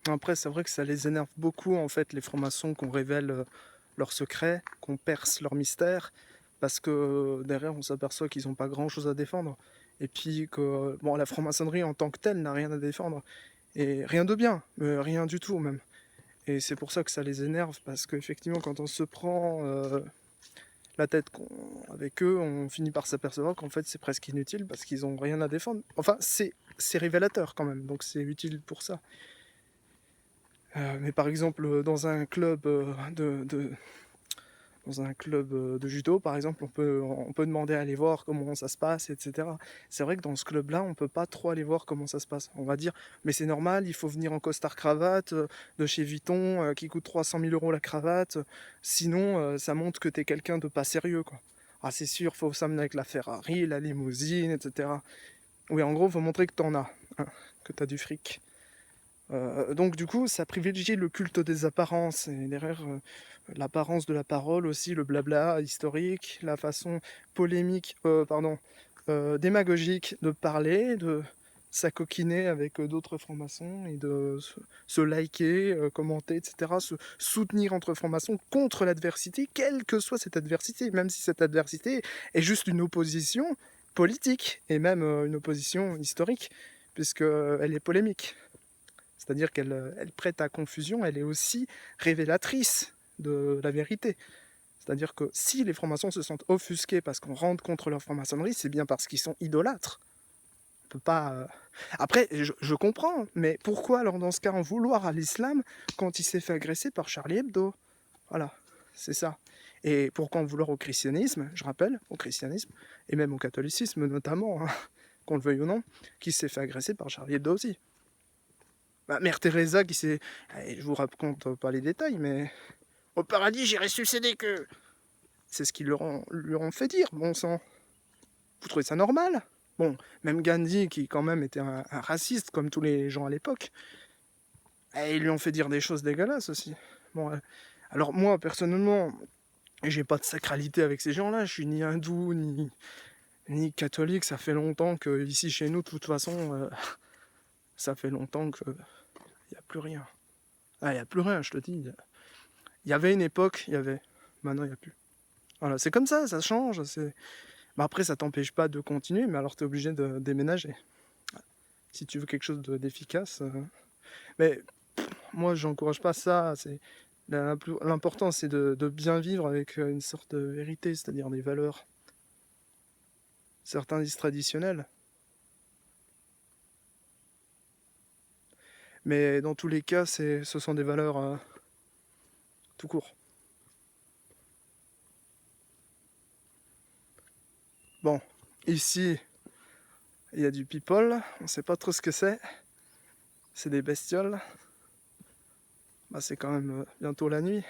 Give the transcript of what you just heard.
Après, c'est vrai que ça les énerve beaucoup, en fait, les francs-maçons, qu'on révèle leurs secrets, qu'on perce leurs mystères, parce que derrière, on s'aperçoit qu'ils n'ont pas grand-chose à défendre. Et puis que bon, la franc-maçonnerie en tant que telle n'a rien à défendre. Et rien de bien, rien du tout même. Et c'est pour ça que ça les énerve, parce qu'effectivement, quand on se prend la tête avec eux, on finit par s'apercevoir qu'en fait, c'est presque inutile, parce qu'ils n'ont rien à défendre. Enfin, c'est révélateur quand même, donc c'est utile pour ça. Mais par exemple, dans un club de judo, par exemple, on peut demander à aller voir comment ça se passe, etc. C'est vrai que dans ce club-là, on peut pas trop aller voir comment ça se passe. On va dire, mais c'est normal, il faut venir en costard-cravate de chez Vuitton qui coûte 300 000 euros la cravate. Sinon, ça montre que t'es quelqu'un de pas sérieux, quoi. Ah, c'est sûr, faut s'amener avec la Ferrari, la limousine, etc. Oui, en gros, faut montrer que t'en as, hein, que t'as du fric. Donc du coup, ça privilégie le culte des apparences, et derrière l'apparence de la parole aussi, le blabla historique, la façon polémique, démagogique de parler, de s'acoquiner avec d'autres francs-maçons et de se liker, commenter, etc., se soutenir entre francs-maçons contre l'adversité, quelle que soit cette adversité, même si cette adversité est juste une opposition politique, et même une opposition historique, puisqu'elle est polémique. C'est-à-dire qu'elle prête à confusion, elle est aussi révélatrice de la vérité. C'est-à-dire que si les francs-maçons se sentent offusqués parce qu'on rentre contre leur franc-maçonnerie, c'est bien parce qu'ils sont idolâtres. On peut pas. Après, je comprends, mais pourquoi alors dans ce cas en vouloir à l'islam quand il s'est fait agresser par Charlie Hebdo? Voilà, c'est ça. Et pourquoi en vouloir au christianisme, je rappelle, au christianisme, et même au catholicisme notamment, hein, qu'on le veuille ou non, qui s'est fait agresser par Charlie Hebdo aussi. Bah, Mère Teresa qui s'est... Je vous raconte pas les détails, mais... Au paradis, j'irai sucer des queues. C'est ce qu'ils lui ont fait dire, bon sang. Vous trouvez ça normal? Bon, même Gandhi, qui quand même était un raciste, comme tous les gens à l'époque, ils lui ont fait dire des choses dégueulasses aussi. Bon, alors moi, personnellement, j'ai pas de sacralité avec ces gens-là, je suis ni hindou, ni catholique, ça fait longtemps que, ici chez nous, de toute façon, ça fait longtemps qu'il n'y a plus rien. Ah, il n'y a plus rien, je te dis. Il y avait une époque, il y avait. Maintenant, il n'y a plus. Voilà, c'est comme ça change. Bah, après, ça t'empêche pas de continuer, mais alors tu es obligé de déménager. Si tu veux quelque chose d'efficace. Mais moi, j'encourage pas ça. L'important, c'est de bien vivre avec une sorte de vérité, c'est-à-dire des valeurs. Certains disent traditionnelles. Mais dans tous les cas, ce sont des valeurs tout court. Bon, ici, il y a du people. On sait pas trop ce que c'est. C'est des bestioles. Bah, c'est quand même bientôt la nuit.